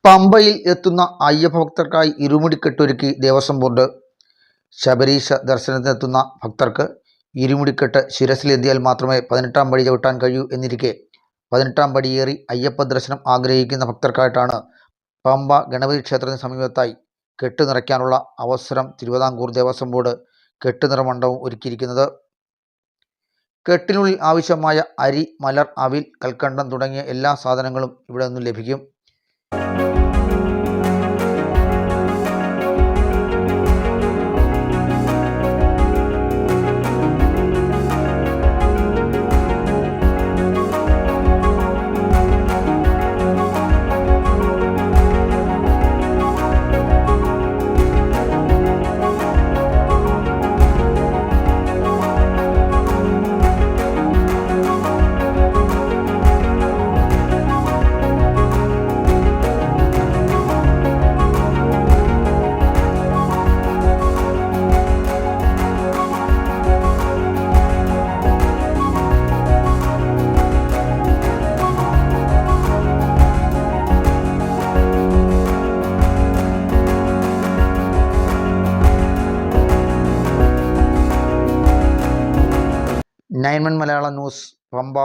പമ്പയിൽ എത്തുന്ന അയ്യപ്പ ഭക്തർക്കായി ഇരുമുടിക്കെട്ടൊരുക്കി ദേവസ്വം ബോർഡ്. ശബരീശ ദർശനത്തിനെത്തുന്ന ഭക്തർക്ക് ഇരുമുടിക്കെട്ട് ശിരസിലെത്തിയാൽ മാത്രമേ 18-ാം പടി ചവിട്ടാൻ കഴിയൂ എന്നിരിക്കെ 18-ാം പടിയേറി അയ്യപ്പ ദർശനം ആഗ്രഹിക്കുന്ന ഭക്തർക്കായിട്ടാണ് പമ്പ ഗണപതി ക്ഷേത്രത്തിന് സമീപത്തായി കെട്ട് നിറയ്ക്കാനുള്ള അവസരം തിരുവിതാംകൂർ ദേവസ്വം ബോർഡ് കെട്ടുനിറ മണ്ഡപം ഒരുക്കിയിരിക്കുന്നത്. കെട്ടിനുള്ളിൽ ആവശ്യമായ അരി, മലർ, അവിൽ, കൽക്കണ്ടം തുടങ്ങിയ എല്ലാ സാധനങ്ങളും ഇവിടെ നിന്നും ലഭിക്കും. നയൻമൺ മലയാളം ന്യൂസ്, പമ്പ.